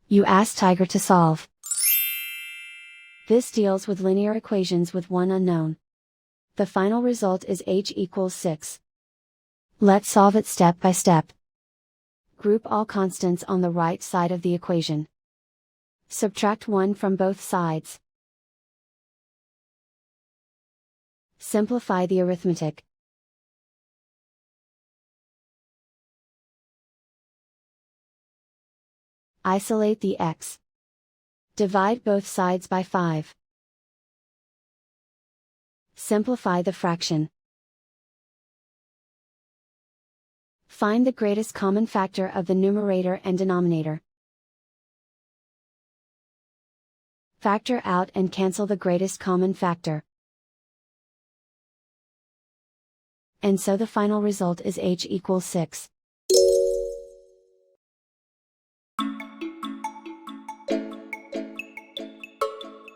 You ask Tiger to solve. This deals with linear equations with one unknown. The final result is h equals 6. Let's solve it step by step. Group all constants on the right side of the equation. Subtract 1 from both sides. Simplify the arithmetic. Isolate the x. Divide both sides by 5. Simplify the fraction. Find the greatest common factor of the numerator and denominator. Factor out and cancel the greatest common factor. And so the final result is h equals 6.